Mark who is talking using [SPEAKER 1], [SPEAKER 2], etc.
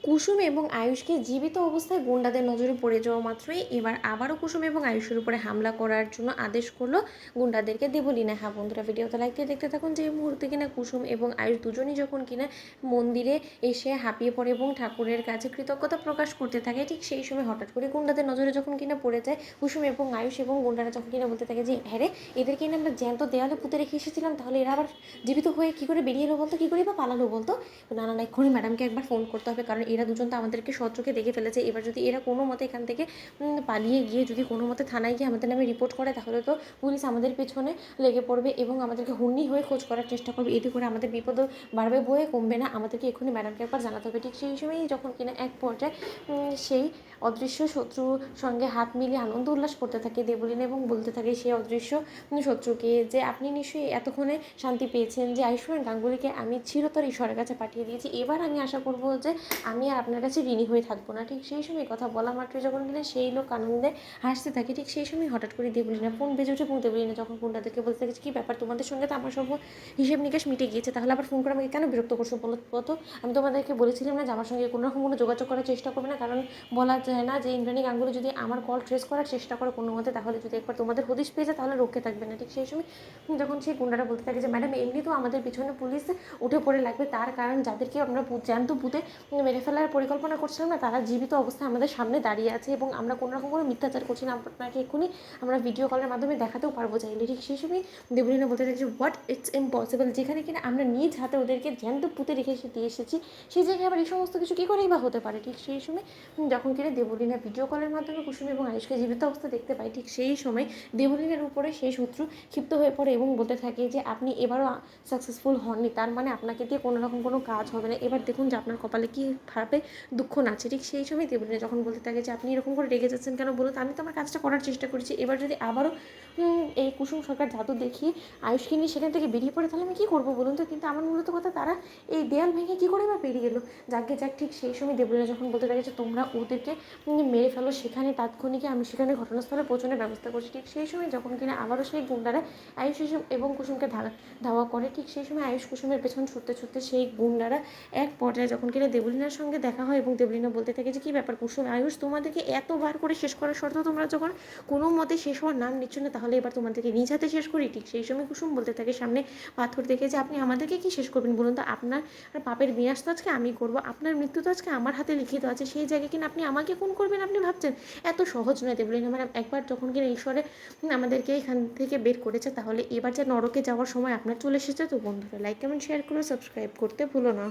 [SPEAKER 1] কুসুম এবং আয়ুষকে জীবিত অবস্থায় গুন্ডাদের নজরে পড়ে যাওয়া মাত্রই এবার আবারও কুসুম এবং আয়ুষের উপরে হামলা করার জন্য আদেশ করলো গুন্ডাদেরকে দেবলীনা। হ্যাঁ বন্ধুরা, ভিডিওতে লাইক দিয়ে দেখতে থাকুন। যে মুহূর্তে কিনা কুসুম এবং আয়ুষ দুজনই যখন কিনা মন্দিরে এসে হাঁপিয়ে পড়ে এবং ঠাকুরের কাছে কৃতজ্ঞতা প্রকাশ করতে থাকে, ঠিক সেই সময় হঠাৎ করে গুন্ডাদের নজরে যখন কিনা পড়ে যায় কুসুম এবং আয়ুষ, এবং গুন্ডারা যখন কিনা বলতে থাকে যে হ্যাঁ রে, এদেরকে কিনা আমরা জ্যান্ত দেওয়ালে পুঁতে রেখে এসেছিলাম, তাহলে এরা আবার জীবিত হয়ে কী করে বেরিয়ে এলো বলতো, কী করে বা পালালো বলতো। না না না, এক্ষুনি ম্যাডামকে একবার ফোন করতে হবে, কারণ এরা দুজন তো আমাদেরকে সচোখে দেখে ফেলেছে। এবার যদি এরা কোনো মতে এখান থেকে পালিয়ে গিয়ে যদি কোনো মতে থানায় গিয়ে আমাদের নামে রিপোর্ট করে, তাহলে তো পুলিশ আমাদের পেছনে লেগে পড়বে এবং আমাদেরকে হুন্নি হয়ে খোঁজ করার চেষ্টা করবে। এতে করে আমাদের বিপদও বাড়বে, বয়ে কমবে না। আমাদেরকে এক্ষুনি ম্যাডামকে একবার জানাতে হবে। ঠিক সেই সময়ই যখন কিনা এক পর্যায়ে সেই অদৃশ্য শত্রুর সঙ্গে হাত মিলিয়ে আনন্দ উল্লাস করতে থাকে দেবলীনা, এবং বলতে থাকে সেই অদৃশ্য শত্রুকে যে আপনি নিশ্চয়ই এতক্ষণে শান্তি পেয়েছেন, যে আয়ুষ্মান গাঙ্গুলিকে আমি চিরতর ঈশ্বরের কাছে পাঠিয়ে দিয়েছি। এবার আমি আশা করবো যে আমি আর আপনার কাছে ঋণী হয়ে থাকবো না। ঠিক সেই সময় কথা বলা মাত্র যখন কিনা সেই লোক আনন্দে হাসতে থাকে, ঠিক সেই সময় হঠাৎ করে দেবলীনা ফোন বেজে ওঠে এবং দেবলীনা যখন গুন্ডাদেরকে বলতে থাকে কী ব্যাপার, তোমাদের সঙ্গে তো আমার সব হিসেব নিকাশ মিটে গিয়েছে, তাহলে আবার ফোন করে আমাকে কেন বিরক্ত করছো বলো তো। আমি তোমাদেরকে বলেছিলাম না যে আমার সঙ্গে কোনো রকম কোনো যোগাযোগ করার চেষ্টা করবে না, কারণ বলা যায় না যে ইন্দ্রাণী গাঙ্গুলি যদি আমার কল ট্রেস করার চেষ্টা করে কোনো মতে, তাহলে যদি একবার তোমাদের হদিশ পেয়ে যায় তাহলে রক্ষে থাকবে না। ঠিক সেই সময় যখন সেই গুন্ডারা বলতে থাকে যে ম্যাডাম এমনি তো আমাদের পিছনে পুলিশ উঠে পড়ে লাগবে, তার কারণ যাদেরকে আমরা জ্যান্ত পুঁতে মেরে ফেলার পরিকল্পনা করছিলাম না, তারা জীবিত অবস্থায় আমাদের সামনে দাঁড়িয়ে আছে এবং আমরা কোনো রকম কোনো মিথ্যাচার করছি না, আপনাকে এক্ষুনি আমরা ভিডিও কলের মাধ্যমে দেখাতেও পারবো চাইলে। ঠিক সেই সময় দেবলীনা বলতে থাকছে হোয়াট, ইটস ইম্পসিবল, যেখানে কিনা আমরা নিজ হাতে ওদেরকে জ্যান্ত পুঁতে রেখে দিয়ে এসেছি, সেই জায়গায় আবার এই সমস্ত কিছু কী করেই বা হতে পারে। ঠিক সেই সময় যখন কিনা দেবলীনা ভিডিও কলের মাধ্যমে কুসুম এবং আয়ুষকে জীবিত অবস্থা দেখতে পাই, ঠিক সেই সময় দেবলীনার উপরে সেই শত্রু ক্ষিপ্ত হয়ে পড়ে এবং বলতে থাকে যে আপনি এবারও সাকসেসফুল হননি, তার মানে আপনাকে দিয়ে কোনো রকম কোনো কাজ হবে না, এবার দেখুন যে আপনার কপালে কী ভাবে দুঃখ নাচে। ঠিক সেই সময় দেবলীনা যখন বলতে থাকে যে আপনি এরকম করে রেগে যাচ্ছেন কেন বলুন, আমি তো আমার কাজটা করার চেষ্টা করেছি, এবার যদি আবারও এই কুসুম সরকার জাদু দেখিয়ে আয়ুষকে নিয়ে সেখান থেকে বেরিয়ে পড়ে, তাহলে আমি কী করবো বলুন তো। কিন্তু আমার মূলত কথা, তারা এই দেয়াল ভেঙে কী করে বা বেরিয়ে এলো, যাকে যাক। ঠিক সেই সময় দেবলীনা যখন বলতে থাকে যে তোমরা ওদেরকে মেরে ফেলো, সেখানে তাৎক্ষণিক আমি সেখানে ঘটনাস্থলে পৌঁছানোর ব্যবস্থা করছি। ঠিক সেই সময় যখন কিনা আবারও সেই গুন্ডারা আয়ুষ এবং কুসুমকে ধাওয়া করে, ঠিক সেই সময় আয়ুষ কুসুমের পেছন ছুটতে ছুটতে সেই গুন্ডারা এক পর্যায়ে যখন কিনা দেবলীনার সঙ্গে দেখা হয় এবং দেবলীনা বলতে থাকে যে কী ব্যাপার কুসুম, আয়ুষ তোমাদেরকে এতবার করে শেষ করার সত্ত্বেও তোমরা যখন কোনো মতে শেষ হওয়ার নাম নিচ্ছ না, তাহলে এবার তোমাদেরকে নিজ হাতে শেষ করি। ঠিক সেই সময় কুসুম বলতে থাকে সামনে পাথর দেখে যে আপনি আমাদেরকে কি শেষ করবেন বলুন তো, আপনার পাপের বিনাশ তো আজকে আমি করবো, আপনার মৃত্যু তো আজকে আমার হাতে লিখিত আছে, সেই জায়গায় কিনা আপনি আমাকে খুন করবেন, আপনি ভাবছেন এত সহজ নয় দেবলীনা ম্যাডাম। একবার যখন কিনা ঈশ্বরে আমাদেরকে এখান থেকে বের করেছে, তাহলে এবার যে নরকে যাওয়ার সময় আপনার চলে এসেছে। তো বন্ধুরা লাইক কমেন্ট শেয়ার করে সাবস্ক্রাইব করতে ভুলো না।